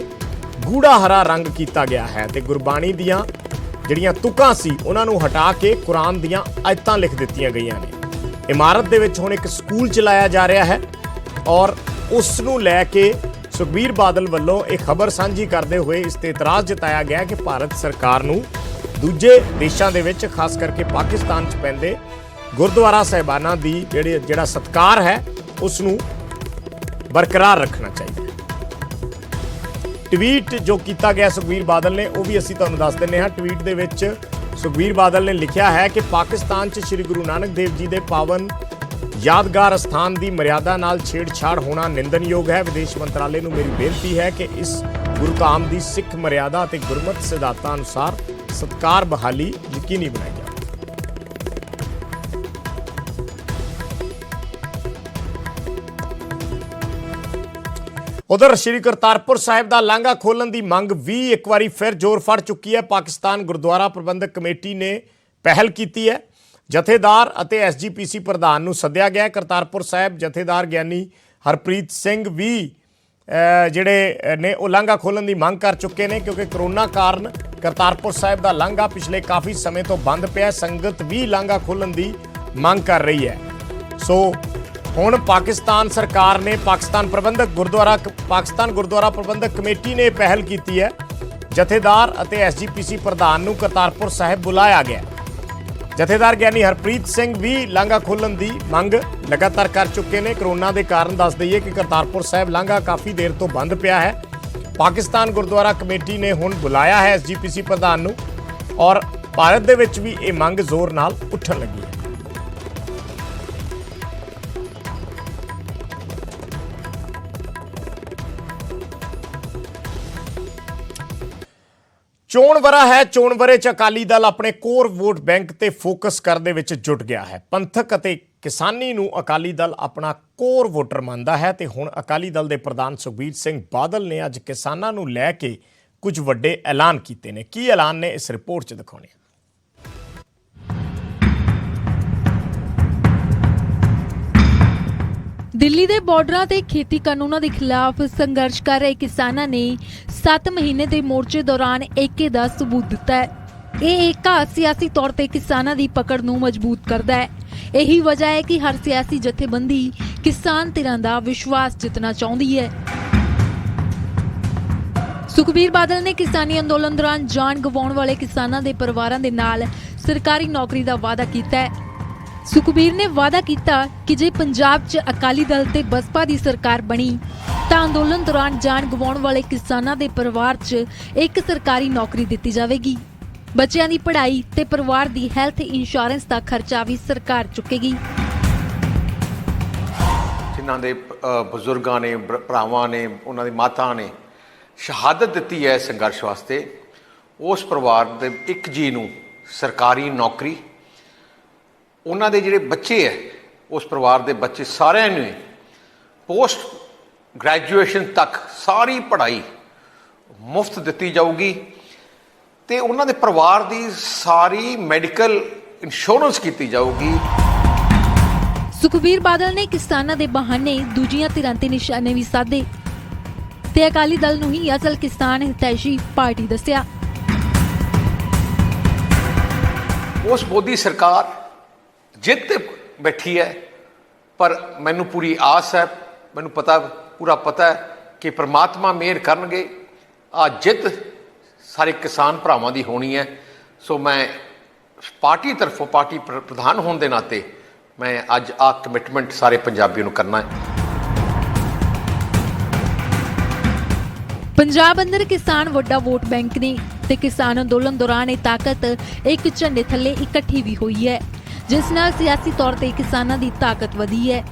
ਗੂੜਾ ਹਰਾ ਰੰਗ ਕੀਤਾ ਗਿਆ ਹੈ ਤੇ ਗੁਰਬਾਣੀ ਦੀਆਂ ਜਿਹੜੀਆਂ ਤੁਕਾਂ ਸੀ ਉਹਨਾਂ ਨੂੰ ਹਟਾ ਕੇ ਕੁਰਾਨ ਦੀਆਂ ਆਇਤਾਂ ਲਿਖ ਦਿੱਤੀਆਂ ਗਈਆਂ ਨੇ। ਇਮਾਰਤ ਦੇ ਵਿੱਚ ਹੁਣ ਇੱਕ ਸਕੂਲ ਚਲਾਇਆ ਜਾ ਰਿਹਾ ਹੈ ਔਰ ਉਸ ਨੂੰ ਲੈ ਕੇ ਸੁਖਬੀਰ ਬਾਦਲ ਵੱਲੋਂ ਇਹ ਖਬਰ ਸਾਂਝੀ ਕਰਦੇ ਹੋਏ ਇਸ ਤੇ ਇਤਰਾਜ਼ ਜਤਾਇਆ ਗਿਆ ਕਿ ਭਾਰਤ ਸਰਕਾਰ ਨੂੰ ਦੂਜੇ ਦੇਸ਼ਾਂ ਦੇ ਵਿੱਚ ਖਾਸ ਕਰਕੇ ਪਾਕਿਸਤਾਨ 'ਚ ਪੈਂਦੇ ਗੁਰਦੁਆਰਾ ਸਾਹਿਬਾਨਾਂ ਦੀ ਜਿਹੜਾ ਸਤਿਕਾਰ ਹੈ ਉਸ ਨੂੰ ਬਰਕਰਾਰ ਰੱਖਣਾ ਚਾਹੀਦਾ ਹੈ। ਟਵੀਟ ਜੋ ਕੀਤਾ ਗਿਆ ਸੁਖਬੀਰ ਬਾਦਲ ਨੇ ਉਹ ਵੀ ਅਸੀਂ ਤੁਹਾਨੂੰ ਦੱਸ ਦਿੰਦੇ ਹਾਂ। ਟਵੀਟ ਦੇ ਵਿੱਚ ਸੁਖਬੀਰ ਬਾਦਲ ਨੇ ਲਿਖਿਆ ਹੈ ਕਿ ਪਾਕਿਸਤਾਨ 'ਚ ਸ਼੍ਰੀ ਗੁਰੂ ਨਾਨਕ ਦੇਵ ਜੀ ਦੇ ਪਾਵਨ ਯਾਦਗਾਰ ਅਸਥਾਨ ਦੀ ਮਰਿਆਦਾ ਨਾਲ ਛੇੜਛਾੜ ਹੋਣਾ ਨਿੰਦਣਯੋਗ ਹੈ। ਵਿਦੇਸ਼ ਮੰਤਰਾਲੇ ਨੂੰ ਮੇਰੀ ਬੇਨਤੀ ਹੈ ਕਿ ਇਸ ਗੁਰਧਾਮ ਦੀ ਸਿੱਖ ਮਰਿਆਦਾ ਅਤੇ ਗੁਰਮਤਿ ਸਿਧਾਂਤਾਂ ਅਨੁਸਾਰ ਸਤਿਕਾਰ ਬਹਾਲੀ ਯਕੀਨੀ ਬਣਾਈ ਜਾਵੇ। ਉਧਰ ਸ਼੍ਰੀ ਕਰਤਾਰਪੁਰ ਸਾਹਿਬ ਦਾ ਲਾਂਘਾ ਖੋਲ੍ਹਣ ਦੀ ਮੰਗ ਵੀ ਇੱਕ ਵਾਰੀ ਫਿਰ ਜ਼ੋਰ ਫੜ ਚੁੱਕੀ ਹੈ। ਪਾਕਿਸਤਾਨ ਗੁਰਦੁਆਰਾ ਪ੍ਰਬੰਧਕ ਕਮੇਟੀ ਨੇ ਪਹਿਲ ਕੀਤੀ ਹੈ। ਜਥੇਦਾਰ ਅਤੇ ਐਸਜੀਪੀਸੀ ਪ੍ਰਧਾਨ ਨੂੰ ਸੱਦਿਆ ਗਿਆ। ਕਰਤਾਰਪੁਰ ਸਾਹਿਬ ਜਥੇਦਾਰ ਗਿਆਨੀ ਹਰਪ੍ਰੀਤ ਸਿੰਘ ਵੀ ਜਿਹੜੇ ਨੇ ਉਹ ਲਾਂਘਾ ਖੋਲ੍ਹਣ ਦੀ ਮੰਗ ਕਰ ਚੁੱਕੇ ਨੇ, ਕਿਉਂਕਿ ਕਰੋਨਾ ਕਾਰਨ ਕਰਤਾਰਪੁਰ ਸਾਹਿਬ ਦਾ ਲਾਂਘਾ ਪਿਛਲੇ ਕਾਫੀ ਸਮੇਂ ਤੋਂ ਬੰਦ ਪਿਆ। ਸੰਗਤ ਵੀ ਲਾਂਘਾ ਖੋਲ੍ਹਣ ਦੀ ਮੰਗ ਕਰ ਰਹੀ ਹੈ। ਸੋ ਹੁਣ ਪਾਕਿਸਤਾਨ ਸਰਕਾਰ ਨੇ ਪਾਕਿਸਤਾਨ ਗੁਰਦੁਆਰਾ ਪ੍ਰਬੰਧਕ ਕਮੇਟੀ ਨੇ ਪਹਿਲ ਕੀਤੀ ਹੈ। ਜਥੇਦਾਰ ਅਤੇ ਐਸਜੀਪੀਸੀ ਪ੍ਰਧਾਨ ਨੂੰ ਕਰਤਾਰਪੁਰ ਸਾਹਿਬ ਬੁਲਾਇਆ ਗਿਆ। ਜਥੇਦਾਰ ਗਿਆਨੀ ਹਰਪ੍ਰੀਤ ਸਿੰਘ ਵੀ ਲਾਂਘਾ ਖੋਲ੍ਹਣ ਦੀ ਮੰਗ ਲਗਾਤਾਰ ਕਰ ਚੁੱਕੇ ਨੇ। ਕਰੋਨਾ ਦੇ ਕਾਰਨ ਦੱਸ ਦਈਏ ਕਿ ਕਰਤਾਰਪੁਰ ਸਾਹਿਬ ਲਾਂਘਾ ਕਾਫੀ ਦੇਰ ਤੋਂ ਬੰਦ ਪਿਆ ਹੈ। ਪਾਕਿਸਤਾਨ ਗੁਰਦੁਆਰਾ ਕਮੇਟੀ ਨੇ ਹੁਣ ਬੁਲਾਇਆ ਹੈ ਐਸਜੀਪੀਸੀ ਪ੍ਰਧਾਨ ਨੂੰ ਔਰ ਭਾਰਤ ਦੇ ਵਿੱਚ ਵੀ ਇਹ ਮੰਗ ਜ਼ੋਰ ਨਾਲ ਉੱਠਣ ਲੱਗੀ ਹੈ। ਚੋਣ ਵਰਾ ਹੈ। ਚੋਣ ਵਰੇ 'ਚ ਅਕਾਲੀ ਦਲ ਆਪਣੇ ਕੋਰ ਵੋਟ ਬੈਂਕ ਤੇ ਫੋਕਸ ਕਰਨ ਦੇ ਵਿੱਚ ਜੁਟ ਗਿਆ ਹੈ। ਪੰਥਕ ਅਤੇ ਕਿਸਾਨੀ ਨੂੰ ਅਕਾਲੀ ਦਲ ਆਪਣਾ ਕੋਰ ਵੋਟਰ ਮੰਨਦਾ ਹੈ ਤੇ ਹੁਣ ਅਕਾਲੀ ਦਲ ਦੇ ਪ੍ਰਧਾਨ ਸੁਖਬੀਰ ਸਿੰਘ ਬਾਦਲ ਨੇ ਅੱਜ ਕਿਸਾਨਾਂ ਨੂੰ ਲੈ ਕੇ ਕੁਝ ਵੱਡੇ ਐਲਾਨ ਕੀਤੇ ਨੇ। ਕੀ ਐਲਾਨ ਨੇ ਇਸ ਰਿਪੋਰਟ 'ਚ ਦਿਖਾਉਣੇ। ਦਿੱਲੀ ਦੇ ਬਾਰਡਰਾਂ ਤੇ ਖੇਤੀ ਕਾਨੂੰਨਾਂ ਦੇ ਖਿਲਾਫ ਸੰਘਰਸ਼ ਕਰ ਰਹੇ ਕਿਸਾਨਾਂ ਨੇ 7 ਮਹੀਨੇ ਦੇ ਮੋਰਚੇ ਦੌਰਾਨ ਏਕੇ ਦਾ ਸਬੂਤ ਦਿੱਤਾ ਹੈ। ਇਹ ਏਕਾ ਸਿਆਸੀ ਤੌਰ ਤੇ ਕਿਸਾਨਾਂ ਦੀ ਪਕੜ ਨੂੰ ਮਜ਼ਬੂਤ ਕਰਦਾ ਹੈ। ਇਹੀ ਵਜ੍ਹਾ ਹੈ ਕਿ ਹਰ ਸਿਆਸੀ ਜਥੇਬੰਦੀ ਕਿਸਾਨ ਧਿਰਾਂ ਦਾ ਵਿਸ਼ਵਾਸ ਜਿੱਤਣਾ ਚਾਹੁੰਦੀ ਹੈ। ਸੁਖਬੀਰ ਬਾਦਲ ਨੇ ਕਿਸਾਨੀ ਅੰਦੋਲਨ ਦੌਰਾਨ ਜਾਨ ਗਵਾਉਣ ਵਾਲੇ ਕਿਸਾਨਾਂ ਦੇ ਪਰਿਵਾਰਾਂ ਦੇ ਨਾਲ ਸਰਕਾਰੀ ਨੌਕਰੀ ਦਾ ਵਾਅਦਾ ਕੀਤਾ ਹੈ। ਸੁਖਬੀਰ ਨੇ ਵਾਅਦਾ ਕੀਤਾ ਕਿ ਜੇ ਪੰਜਾਬ 'ਚ ਅਕਾਲੀ ਦਲ ਤੇ ਬਸਪਾ ਦੀ ਸਰਕਾਰ ਬਣੀ ਤਾਂ ਅੰਦੋਲਨ ਦੌਰਾਨ ਜਾਨ ਗਵਾਉਣ ਵਾਲੇ ਕਿਸਾਨਾਂ ਦੇ ਪਰਿਵਾਰ 'ਚ ਇੱਕ ਸਰਕਾਰੀ ਨੌਕਰੀ ਦਿੱਤੀ ਜਾਵੇਗੀ। ਬੱਚਿਆਂ ਦੀ ਪੜ੍ਹਾਈ ਤੇ ਪਰਿਵਾਰ ਦੀ ਹੈਲਥ ਇੰਸ਼ੋਰੈਂਸ ਦਾ ਖਰਚਾ ਵੀ ਸਰਕਾਰ ਚੁੱਕੇਗੀ। ਜਿਨ੍ਹਾਂ ਦੇ ਬਜ਼ੁਰਗਾਂ ਨੇ, ਭਰਾਵਾਂ ਨੇ, ਉਹਨਾਂ ਦੀ ਮਾਤਾ ਨੇ ਸ਼ਹਾਦਤ ਦਿੱਤੀ ਹੈ ਸੰਘਰਸ਼ ਵਾਸਤੇ, ਉਸ ਪਰਿਵਾਰ ਦੇ ਇੱਕ ਜੀ ਨੂੰ ਸਰਕਾਰੀ ਨੌਕਰੀ, ਉਹਨਾਂ ਦੇ ਜਿਹੜੇ ਬੱਚੇ ਹੈ, ਉਸ ਪਰਿਵਾਰ ਦੇ ਬੱਚੇ ਸਾਰਿਆਂ ਨੂੰ ਪੋਸਟ ਗ੍ਰੈਜੂਏਸ਼ਨ ਤੱਕ ਸਾਰੀ ਪੜ੍ਹਾਈ ਮੁਫਤ ਦਿੱਤੀ ਜਾਊਗੀ ਤੇ ਉਹਨਾਂ ਦੇ ਪਰਿਵਾਰ ਦੀ ਸਾਰੀ ਮੈਡੀਕਲ ਇੰਸ਼ੋਰੈਂਸ ਕੀਤੀ ਜਾਊਗੀ। ਸੁਖਬੀਰ ਬਾਦਲ ਨੇ ਕਿਸਾਨਾਂ ਦੇ ਬਹਾਨੇ ਦੂਜੀਆਂ ਧਿਰਾਂ ਤੇ ਨਿਸ਼ਾਨੇ ਵੀ ਸਾਧੇ ਤੇ ਅਕਾਲੀ ਦਲ ਨੂੰ ਹੀ ਅਸਲ ਕਿਸਾਨ ਹਿਤੈਸ਼ੀ ਪਾਰਟੀ ਦੱਸਿਆ। ਉਸ ਮੋਦੀ ਸਰਕਾਰ ਜਿੱਤ ਤੇ ਬੈਠੀ ਹੈ, ਪਰ ਮੈਨੂੰ ਪੂਰੀ ਆਸ ਹੈ, ਮੈਨੂੰ ਪੂਰਾ ਪਤਾ ਹੈ ਕਿ ਪ੍ਰਮਾਤਮਾ ਮਿਹਰ ਕਰਨਗੇ, ਆ ਜਿੱਤ ਸਾਰੇ ਕਿਸਾਨ ਭਰਾਵਾਂ ਦੀ ਹੋਣੀ ਹੈ। ਸੋ ਮੈਂ ਪਾਰਟੀ ਤਰਫੋਂ, ਪਾਰਟੀ ਪ੍ਰਧਾਨ ਹੋਣ ਦੇ ਨਾਤੇ ਮੈਂ ਅੱਜ ਆ ਕਮਿਟਮੈਂਟ ਸਾਰੇ ਪੰਜਾਬੀਆਂ ਨੂੰ ਕਰਨਾ ਹੈ। ਪੰਜਾਬ ਅੰਦਰ ਕਿਸਾਨ ਵੱਡਾ ਵੋਟ ਬੈਂਕ ਨੇ ਤੇ ਕਿਸਾਨ ਅੰਦੋਲਨ ਦੌਰਾਨ ਇਹ ਤਾਕਤ ਇੱਕ ਝੰਡੇ ਥੱਲੇ ਇਕੱਠੀ ਵੀ ਹੋਈ ਹੈ, ਜਿਸ ਨਾਲ ਸਿਆਸੀ ਤੌਰ ਤੇ ਕਿਸਾਨਾਂ ਦੀ ਤਾਕਤ ਵਧੀ ਹੈ।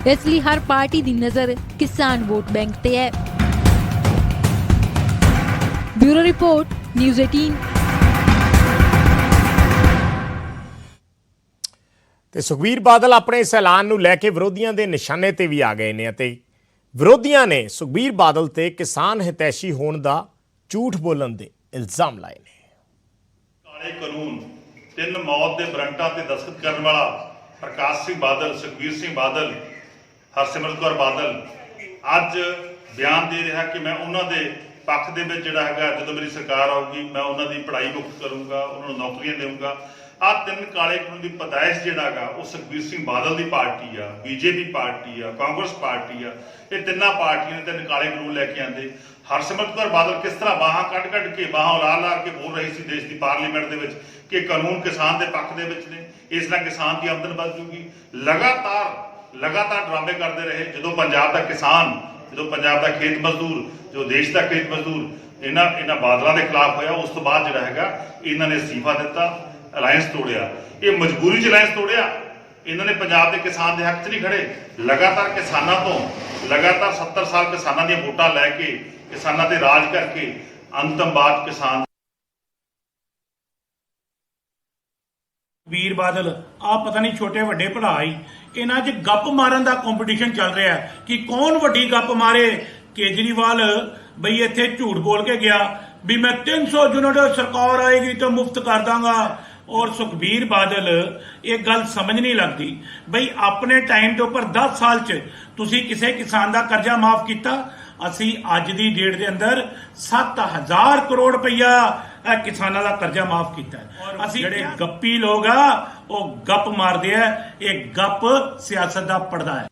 ਇਸ ਲਈ ਹਰ ਪਾਰਟੀ ਦੀ ਨਜ਼ਰ ਕਿਸਾਨ ਵੋਟ ਬੈਂਕ ਤੇ ਹੈ। Bureau report, news 18। ਤੇ ਸੁਖਬੀਰ ਬਾਦਲ ਆਪਣੇ ਇਸ ਐਲਾਨ ਨੂੰ ਲੈ ਕੇ ਵਿਰੋਧੀਆਂ ਦੇ ਨਿਸ਼ਾਨੇ ਤੇ ਵੀ ਆ ਗਏ ਨੇ ਅਤੇ ਵਿਰੋਧੀਆਂ ਨੇ ਸੁਖਬੀਰ ਬਾਦਲ ਤੇ ਕਿਸਾਨ ਹਿਤੈਸ਼ੀ ਹੋਣ ਦਾ ਝੂਠ ਬੋਲਣ ਦੇ ਇਲਜ਼ਾਮ ਲਾਏ ਨੇ। ਕਾਲੇ ਕਾਨੂੰਨ 3 ਮੌਤ ਦੇ ਵਾਰੰਟਾਂ ਤੇ ਦਸਤਖਤ ਕਰਨ ਵਾਲਾ ਪ੍ਰਕਾਸ਼ ਸਿੰਘ ਬਾਦਲ, ਸੁਖਬੀਰ ਸਿੰਘ ਬਾਦਲ, ਹਰਸਿਮਰਤ ਕੌਰ ਬਾਦਲ ਅੱਜ ਬਿਆਨ ਦੇ ਰਿਹਾ ਕਿ ਮੈਂ ਉਹਨਾਂ ਦੇ ਪੱਖ ਦੇ ਵਿੱਚ ਜਿਹੜਾ ਹੈਗਾ, ਜਦੋਂ ਮੇਰੀ ਸਰਕਾਰ ਆਊਗੀ ਮੈਂ ਉਹਨਾਂ ਦੀ ਪੜ੍ਹਾਈ ਮੁਕਤ ਕਰੂੰਗਾ, ਉਹਨਾਂ ਨੂੰ ਨੌਕਰੀਆਂ ਦੇਵਾਂਗਾ। ਆ 3 ਕਾਲੇ ਕਾਨੂੰਨ ਦੀ ਪਦਾਇਸ਼ ਜਿਹੜਾ ਹੈਗਾ ਉਹ ਸੁਖਬੀਰ ਸਿੰਘ ਬਾਦਲ ਦੀ ਪਾਰਟੀ ਆ, ਬੀਜੇਪੀ ਪਾਰਟੀ ਆ, ਕਾਂਗਰਸ ਪਾਰਟੀ ਆ, ਇਹ ਤਿੰਨਾਂ ਪਾਰਟੀਆਂ ਨੇ 3 ਕਾਲੇ ਕਾਨੂੰਨ ਲੈ ਕੇ ਆਂਦੇ। ਹਰਸਿਮਰਤ ਕੌਰ ਬਾਦਲ ਕਿਸ ਤਰ੍ਹਾਂ ਬਾਹਾਂ ਕੱਢ ਕੇ, ਬਾਹਾਂ ਉਲਾਰ ਕੇ ਬੋਲ ਰਹੀ ਸੀ ਦੇਸ਼ ਦੀ ਪਾਰਲੀਮੈਂਟ ਦੇ ਵਿੱਚ ਕਿ ਕਾਨੂੰਨ ਕਿਸਾਨ ਦੇ ਪੱਖ ਦੇ ਵਿੱਚ ਨੇ, ਇਸ ਨਾਲ ਕਿਸਾਨ ਦੀ ਆਮਦਨ ਵੱਧ ਜੂਗੀ। ਲਗਾਤਾਰ ਡਰਾਮੇ ਕਰਦੇ ਰਹੇ। ਜਦੋਂ ਪੰਜਾਬ ਦਾ ਕਿਸਾਨ, ਜਦੋਂ ਪੰਜਾਬ ਦਾ ਖੇਤ ਮਜ਼ਦੂਰ, ਜੋ ਦੇਸ਼ ਦਾ ਖੇਤ ਮਜ਼ਦੂਰ ਇਹਨਾਂ ਬਾਦਲਾਂ ਦੇ ਖਿਲਾਫ ਹੋਇਆ, ਉਸ ਤੋਂ ਬਾਅਦ ਜਿਹੜਾ ਹੈਗਾ ਇਹਨਾਂ ਨੇ ਅਸਤੀਫਾ ਦਿੱਤਾ, ਅਲਾਇੰਸ ਤੋੜਿਆ। ਇਹ ਮਜਬੂਰੀ 'ਚ ਅਲਾਇੰਸ ਤੋੜਿਆ, ਇਹਨਾਂ ਨੇ ਪੰਜਾਬ ਦੇ ਕਿਸਾਨ ਦੇ ਹੱਕ 'ਚ ਨਹੀਂ ਖੜੇ। ਲਗਾਤਾਰ ਕਿਸਾਨਾਂ ਤੋਂ 70 ਸਾਲ ਕਿਸਾਨਾਂ ਦੀਆਂ ਵੋਟਾਂ ਲੈ ਕੇ, ਕਿਸਾਨਾਂ ਤੇ ਰਾਜ ਕਰਕੇ ਅੰਤਮ ਬਾਤ ਕਿਸਾਨ। ਵੀਰ ਬਾਦਲ ਆ ਪਤਾ ਨਹੀਂ ਛੋਟੇ ਵੱਡੇ ਭਰਾ ਹੀ ਇਹਨਾਂ 'ਚ ਗੱਪ ਮਾਰਨ ਦਾ ਕੰਪੀਟੀਸ਼ਨ ਚੱਲ ਰਿਹਾ ਕਿ ਕੌਣ ਵੱਡੀ ਗੱਪ ਮਾਰੇ। ਕੇਜਰੀਵਾਲ ਬਈ ਇੱਥੇ ਝੂਠ ਬੋਲ ਕੇ ਗਿਆ ਵੀ ਮੈਂ 300 ਯੂਨਿਟ ਸਰਕਾਰ ਆਏਗੀ ਤਾਂ ਮੁਫਤ ਕਰ ਦਾਂਗਾ, ਔਰ ਸੁਖਬੀਰ ਬਾਦਲ ਇਹ ਗੱਲ ਸਮਝ ਨਹੀਂ ਲੱਗਦੀ ਬਈ ਆਪਣੇ ਟਾਈਮ ਦੇ ਉੱਪਰ 10 ਸਾਲ 'ਚ ਤੁਸੀਂ ਕਿਸੇ ਕਿਸਾਨ ਦਾ ਕਰਜ਼ਾ ਮਾਫ ਕੀਤਾ? ਅਸੀਂ ਅੱਜ ਦੀ ਡੇਟ ਦੇ ਅੰਦਰ 7000 ਕਰੋੜ ਰੁਪਈਆ ਕਿਸਾਨਾਂ ਦਾ ਕਰਜ਼ਾ ਮਾਫ ਕੀਤਾ। ਅਸੀਂ ਜਿਹੜੇ ਗੱਪੀ ਲੋਕ ਆ ਉਹ ਗੱਪ ਮਾਰਦੇ ਆ, ਇਹ ਗੱਪ ਸਿਆਸਤ ਦਾ ਪਰਦਾ ਹੈ।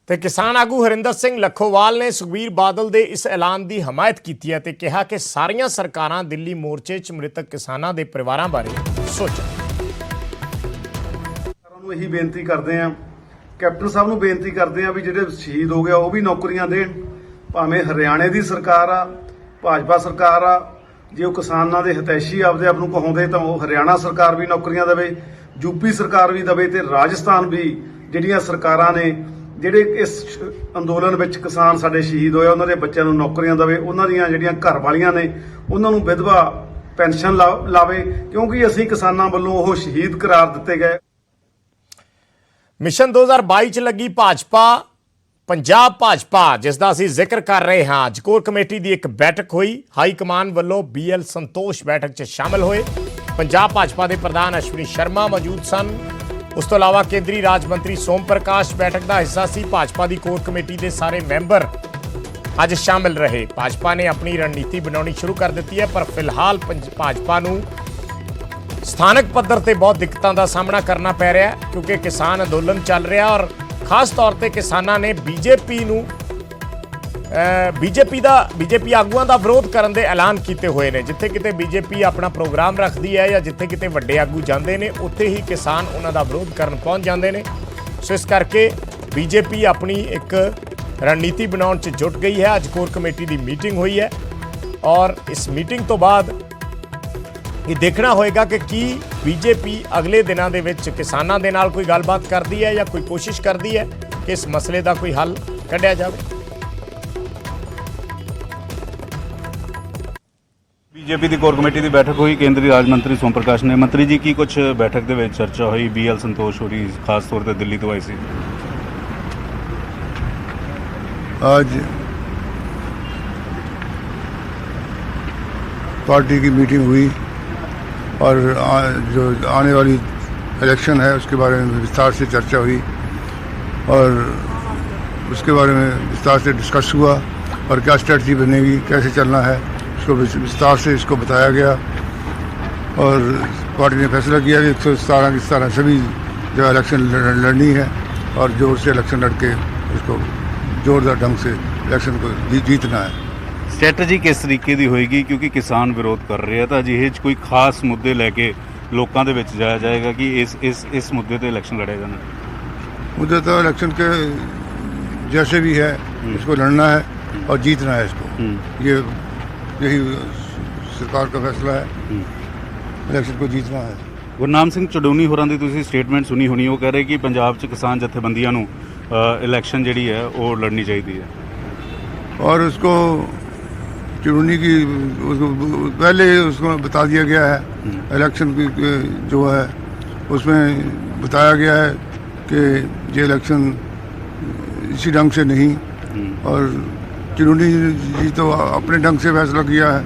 ਤੇ ਕਿਸਾਨ ਆਗੂ ਹਰਿੰਦਰ ਸਿੰਘ ਲੱਖੋਵਾਲ ਨੇ ਸੁਖਬੀਰ ਬਾਦਲ ਦੇ ਇਸ ਐਲਾਨ ਦੀ ਹਮਾਇਤ ਕੀਤੀ ਹੈ ਤੇ ਕਿਹਾ ਕਿ ਸਾਰੀਆਂ ਸਰਕਾਰਾਂ ਦਿੱਲੀ ਮੋਰਚੇ 'ਚ ਮ੍ਰਿਤਕ ਕਿਸਾਨਾਂ ਦੇ ਪਰਿਵਾਰਾਂ ਬਾਰੇ ਸੋਚਣ। ਨੂੰ ਇਹੀ ਬੇਨਤੀ ਕਰਦੇ ਆ, ਕੈਪਟਨ ਸਾਹਿਬ ਨੂੰ ਬੇਨਤੀ ਕਰਦੇ ਆ ਵੀ ਜਿਹੜੇ ਸ਼ਹੀਦ ਹੋ ਗਿਆ ਉਹ ਵੀ ਨੌਕਰੀਆਂ ਦੇਣ। ਭਾਵੇਂ ਹਰਿਆਣੇ ਦੀ ਸਰਕਾਰ ਆ, ਭਾਜਪਾ ਸਰਕਾਰ ਆ, ਜੇ ਉਹ ਕਿਸਾਨਾਂ ਦੇ ਹਿਤੈਸ਼ੀ ਆਪਦੇ ਆਪ ਨੂੰ ਕਹਾਉਂਦੇ ਤਾਂ ਉਹ ਹਰਿਆਣਾ ਸਰਕਾਰ ਵੀ ਨੌਕਰੀਆਂ ਦੇਵੇ, ਯੂਪੀ ਸਰਕਾਰ ਵੀ ਦੇਵੇ ਤੇ ਰਾਜਸਥਾਨ ਵੀ ਜਿਹੜੀਆਂ ਸਰਕਾਰਾਂ ਨੇ ਜਿਹੜੇ ਇਸ ਅੰਦੋਲਨ ਵਿੱਚ ਕਿਸਾਨ ਸਾਡੇ ਸ਼ਹੀਦ ਹੋਏ ਉਹਨਾਂ ਦੇ ਬੱਚਿਆਂ ਨੂੰ ਨੌਕਰੀਆਂ ਦੇਵੇ, ਉਹਨਾਂ ਦੀਆਂ ਜਿਹੜੀਆਂ ਘਰ ਵਾਲੀਆਂ ਨੇ ਉਹਨਾਂ ਨੂੰ ਵਿਧਵਾ ਪੈਨਸ਼ਨ ਲਾਵੇ, ਕਿਉਂਕਿ ਅਸੀਂ ਕਿਸਾਨਾਂ ਵੱਲੋਂ ਉਹ ਸ਼ਹੀਦ ਕਰਾਰ ਦਿੱਤੇ ਗਏ। ਮਿਸ਼ਨ 2022 ਚ ਲੱਗੀ ਪੰਜਾਬ ਭਾਜਪਾ, ਜਿਸ ਦਾ ਅਸੀਂ ਜ਼ਿਕਰ ਕਰ ਰਹੇ ਹਾਂ। ਅੱਜ ਕੋਰ ਕਮੇਟੀ ਦੀ ਇੱਕ ਬੈਠਕ ਹੋਈ। ਹਾਈ ਕਮਾਨ ਵੱਲੋਂ BL ਸੰਤੋਸ਼ ਬੈਠਕ 'ਚ ਸ਼ਾਮਲ ਹੋਏ। ਪੰਜਾਬ ਭਾਜਪਾ ਦੇ ਪ੍ਰਧਾਨ ਅਸ਼ਵਨੀ ਸ਼ਰਮਾ ਮੌਜੂਦ ਸਨ। ਉਸ ਤੋਂ ਇਲਾਵਾ ਕੇਂਦਰੀ ਰਾਜ ਮੰਤਰੀ ਸੋਮ ਪ੍ਰਕਾਸ਼ ਬੈਠਕ ਦਾ ਹਿੱਸਾ ਸੀ। ਭਾਜਪਾ ਦੀ ਕੋਰ ਕਮੇਟੀ ਦੇ ਸਾਰੇ ਮੈਂਬਰ ਅੱਜ ਸ਼ਾਮਿਲ ਰਹੇ। ਭਾਜਪਾ ਨੇ ਆਪਣੀ ਰਣਨੀਤੀ ਬਣਾਉਣੀ ਸ਼ੁਰੂ ਕਰ ਦਿੱਤੀ ਹੈ, ਪਰ ਫਿਲਹਾਲ ਭਾਜਪਾ ਨੂੰ ਸਥਾਨਕ ਪੱਧਰ ਤੇ ਬਹੁਤ ਦਿੱਕਤਾਂ ਦਾ ਸਾਹਮਣਾ ਕਰਨਾ ਪੈ ਰਿਹਾ ਹੈ, ਕਿਉਂਕਿ ਕਿਸਾਨ ਅੰਦੋਲਨ ਚੱਲ ਰਿਹਾ ਔਰ ਖਾਸ ਤੌਰ ਤੇ ਕਿਸਾਨਾਂ ਨੇ ਬੀਜੇਪੀ ਨੂੰ ਬੀਜੇਪੀ ਆਗੂਆਂ ਦਾ ਵਿਰੋਧ ਕਰਨ ਦੇ ਐਲਾਨ ਕੀਤੇ ਹੋਏ ਨੇ। ਜਿੱਥੇ ਕਿਤੇ ਬੀਜੇਪੀ ਆਪਣਾ ਪ੍ਰੋਗਰਾਮ ਰੱਖਦੀ ਹੈ ਜਾਂ ਜਿੱਥੇ ਕਿਤੇ ਵੱਡੇ ਆਗੂ ਜਾਂਦੇ ਨੇ, ਉੱਥੇ ਹੀ ਕਿਸਾਨ ਉਹਨਾਂ ਦਾ ਵਿਰੋਧ ਕਰਨ ਪਹੁੰਚ ਜਾਂਦੇ ਨੇ। ਸੋ ਇਸ ਕਰਕੇ ਬੀਜੇਪੀ ਆਪਣੀ ਇੱਕ ਰਣਨੀਤੀ ਬਣਾਉਣ 'ਚ ਜੁਟ ਗਈ ਹੈ। ਅੱਜ ਕੋਰ ਕਮੇਟੀ ਦੀ ਮੀਟਿੰਗ ਹੋਈ ਹੈ ਔਰ ਇਸ ਮੀਟਿੰਗ ਤੋਂ ਬਾਅਦ ਇਹ ਦੇਖਣਾ ਹੋਏਗਾ ਕਿ ਕੀ ਬੀਜੇਪੀ ਅਗਲੇ ਦਿਨਾਂ ਦੇ ਵਿੱਚ ਕਿਸਾਨਾਂ ਦੇ ਨਾਲ ਕੋਈ ਗੱਲਬਾਤ ਕਰਦੀ ਹੈ ਜਾਂ ਕੋਈ ਕੋਸ਼ਿਸ਼ ਕਰਦੀ ਹੈ ਕਿ ਇਸ ਮਸਲੇ ਦਾ ਕੋਈ ਹੱਲ ਕੱਢਿਆ ਜਾਵੇ। ਬੀਜੇਪੀ ਦੀ ਕੋਰ ਕਮੇਟੀ ਦੀ ਬੈਠਕ ਹੋਈ। ਕੇਂਦਰੀ ਰਾਜ ਮੰਤਰੀ ਸੋਮ ਪ੍ਰਕਾਸ਼ ਨੇ ਮੰਤਰੀ ਜੀ ਕੀ ਕੁਝ ਬੈਠਕ ਦੇ ਵਿੱਚ ਚਰਚਾ ਹੋਈ? BL ਸੰਤੋਸ਼ ਹੋਰੀ ਖਾਸ ਤੌਰ ਤੇ ਦਿੱਲੀ ਤੋਂ ਆਏ ਸੀ। आज पार्टी की मीटिंग हुई और जो आने वाली इलेक्शन है उसके बारे में विस्तार से चर्चा हुई और उसके बारे में विस्तार से डिस्कस हुआ और क्या स्ट्रेटजी बनेगी, कैसे चलना है, उसको विस्तार से इसको बताया गया और पार्टी ने फैसला किया कि 117 की 17 सभी जो इलेक्शन लड़नी है और जोर से इलेक्शन लड़के उसको जोरदार ढंग से इलेक्शन को जीतना है। ਸਟ੍ਰੈਟਜੀ ਕਿਸ ਤਰੀਕੇ ਦੀ ਹੋਏਗੀ? ਕਿਉਂਕਿ ਕਿਸਾਨ ਵਿਰੋਧ ਕਰ ਰਹੇ ਆ, ਤਾਂ ਅਜਿਹੇ 'ਚ ਕੋਈ ਖਾਸ ਮੁੱਦੇ ਲੈ ਕੇ ਲੋਕਾਂ ਦੇ ਵਿੱਚ ਜਾਇਆ ਜਾਏਗਾ ਕਿ ਇਸ ਮੁੱਦੇ ਤੇ ਇਲੈਕਸ਼ਨ ਲੜਿਆ ਜਾਣਾ? मुद्दे तो इलेक्शन के जैसे भी है इसको लड़ना है और जीतना है इसको, यही सरकार का फैसला है, इलेक्शन को जीतना है। ਗੁਰਨਾਮ ਸਿੰਘ ਚਡੂਨੀ ਹੋਰਾਂ ਦੀ ਤੁਸੀਂ ਸਟੇਟਮੈਂਟ ਸੁਣੀ ਹੋਣੀ, ਉਹ ਕਹਿ ਰਹੇ ਕਿ ਪੰਜਾਬ 'ਚ ਕਿਸਾਨ ਜਥੇਬੰਦੀਆਂ ਨੂੰ इलेक्शन ਜਿਹੜੀ है वो लड़नी चाहिए है और उसको चुनी की उसको पहले उसको बता दिया गया है। इलेक्शन की जो है उसमें बताया गया है कि ये इलेक्शन इसी ढंग से नहीं और चुनी जी तो अपने ढंग से फैसला किया है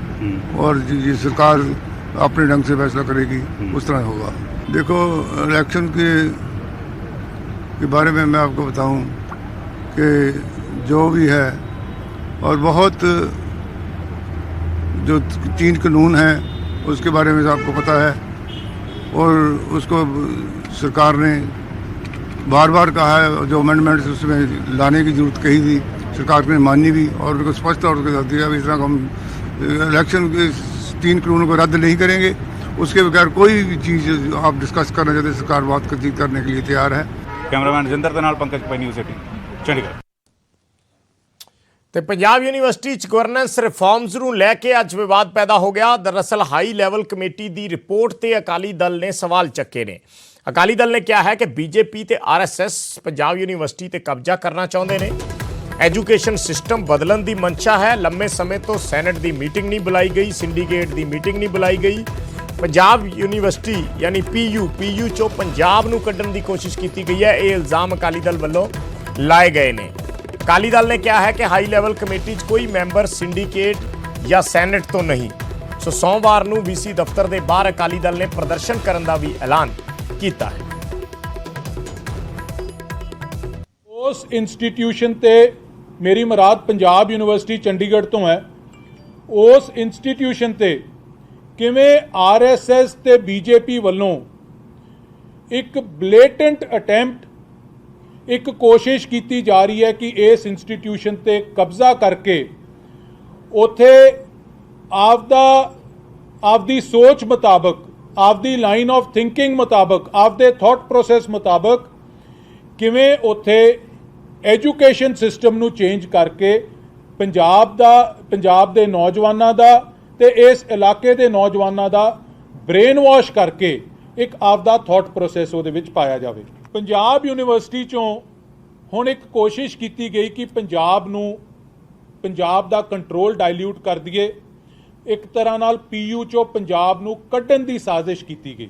और ये सरकार अपने ढंग से फैसला करेगी, उस तरह होगा। देखो इलेक्शन के बारे में मैं आपको बताऊं कि जो भी है और बहुत जो 3 कानून हैं उसके बारे में आपको पता है और उसको सरकार ने बार बार कहा है, जो अमेंडमेंट्स उसमें लाने की जरूरत कही थी सरकार ने मानी भी और उनको स्पष्ट तौर पर दिया भी इस तरह हम इलेक्शन के 3 कानूनों को रद्द नहीं करेंगे, उसके बगैर कोई भी चीज़ आप डिस्कस करना चाहते सरकार बातचीत करने के लिए तैयार है। ਕੈਮਰਾਮੈਨ ਜਿੰਦਰ ਦੇ ਨਾਲ ਪੰਕਜ ਪੈ ਨਿਊਜ਼ 18 ਚੰਡੀਗੜ੍ਹ। ਤੇ ਪੰਜਾਬ ਯੂਨੀਵਰਸਿਟੀ 'ਚ ਗਵਰਨੈਂਸ ਰਿਫਾਰਮਸ ਨੂੰ ਲੈ ਕੇ ਅੱਜ ਵਿਵਾਦ ਪੈਦਾ ਹੋ ਗਿਆ। ਦਰਅਸਲ ਹਾਈ ਲੈਵਲ ਕਮੇਟੀ ਦੀ ਰਿਪੋਰਟ ਤੇ ਅਕਾਲੀ ਦਲ ਨੇ ਸਵਾਲ ਚੱਕੇ ਨੇ। ਅਕਾਲੀ ਦਲ ਨੇ ਕਿਹਾ ਹੈ ਕਿ ਬੀਜੇਪੀ ਤੇ RSS ਪੰਜਾਬ ਯੂਨੀਵਰਸਿਟੀ ਤੇ ਕਬਜ਼ਾ ਕਰਨਾ ਚਾਹੁੰਦੇ ਨੇ। ਐਜੂਕੇਸ਼ਨ ਸਿਸਟਮ ਬਦਲਣ ਦੀ ਮਨਸ਼ਾ ਹੈ। ਲੰਮੇ ਸਮੇਂ ਤੋਂ ਸੈਨੇਟ ਦੀ ਮੀਟਿੰਗ ਨਹੀਂ ਬੁਲਾਈ ਗਈ, ਸਿੰਡੀਕੇਟ ਦੀ ਮੀਟਿੰਗ ਨਹੀਂ ਬੁਲਾਈ ਗਈ। ਪੰਜਾਬ ਯੂਨੀਵਰਸਿਟੀ ਯਾਨੀ PU ਚੋਂ ਪੰਜਾਬ ਨੂੰ ਕੱਢਣ ਦੀ ਕੋਸ਼ਿਸ਼ ਕੀਤੀ ਗਈ ਹੈ। ਇਹ ਇਲਜ਼ਾਮ ਅਕਾਲੀ ਦਲ ਵੱਲੋਂ ਲਾਏ ਗਏ ਨੇ। ਅਕਾਲੀ ਦਲ ਨੇ ਕਿਹਾ ਹੈ ਕਿ ਹਾਈ ਲੈਵਲ ਕਮੇਟੀ 'ਚ ਕੋਈ ਮੈਂਬਰ ਸਿੰਡੀਕੇਟ ਜਾਂ ਸੈਨੇਟ ਤੋਂ ਨਹੀਂ। ਸੋ ਸੋਮਵਾਰ ਨੂੰ VC ਦਫ਼ਤਰ ਦੇ ਬਾਹਰ ਅਕਾਲੀ ਦਲ ਨੇ ਪ੍ਰਦਰਸ਼ਨ ਕਰਨ ਦਾ ਵੀ ਐਲਾਨ ਕੀਤਾ ਹੈ। ਉਸ ਇੰਸਟੀਟਿਊਸ਼ਨ ਤੇ ਮੇਰੀ ਮੁਰਾਦ ਪੰਜਾਬ ਯੂਨੀਵਰਸਿਟੀ ਚੰਡੀਗੜ੍ਹ ਤੋਂ ਹੈ। ਉਸ ਇੰਸਟੀਟਿਊਸ਼ਨ ਤੇ ਕਿਵੇਂ RSS ਤੇ BJP ਵੱਲੋਂ ਇੱਕ ਬਲੇਟੈਂਟ ਅਟੈਂਪਟ, ਇੱਕ ਕੋਸ਼ਿਸ਼ ਕੀਤੀ ਜਾ ਰਹੀ ਹੈ ਕਿ ਇਸ ਇੰਸਟੀਟਿਊਸ਼ਨ ਤੇ ਕਬਜ਼ਾ ਕਰਕੇ ਉੱਥੇ ਆਪਦੀ ਸੋਚ ਮੁਤਾਬਕ, ਆਪਦੀ ਲਾਈਨ ਆਫ ਥਿੰਕਿੰਗ ਮੁਤਾਬਕ, ਆਪਦੇ ਥਾਟ ਪ੍ਰੋਸੈਸ ਮੁਤਾਬਕ ਕਿਵੇਂ ਉੱਥੇ ਐਜੂਕੇਸ਼ਨ ਸਿਸਟਮ ਨੂੰ ਚੇਂਜ ਕਰਕੇ ਪੰਜਾਬ ਦੇ ਨੌਜਵਾਨਾਂ ਦਾ ਤੇ ਇਸ ਇਲਾਕੇ ਦੇ ਨੌਜਵਾਨਾਂ ਦਾ ਬ੍ਰੇਨ ਵਾਸ਼ ਕਰਕੇ ਇੱਕ ਆਪਦਾ ਥਾਟ ਪ੍ਰੋਸੈਸ ਉਹਦੇ ਵਿੱਚ ਪਾਇਆ ਜਾਵੇ। ਪੰਜਾਬ ਯੂਨੀਵਰਸਿਟੀ ਚੋਂ ਹੁਣ ਇੱਕ ਕੋਸ਼ਿਸ਼ ਕੀਤੀ ਗਈ ਕਿ ਪੰਜਾਬ ਦਾ ਕੰਟਰੋਲ ਡਾਇਲਿਊਟ ਕਰ ਦਈਏ। ਇੱਕ ਤਰ੍ਹਾਂ ਨਾਲ PU ਚੋਂ ਪੰਜਾਬ ਨੂੰ ਕੱਢਣ ਦੀ ਸਾਜ਼ਿਸ਼ ਕੀਤੀ ਗਈ।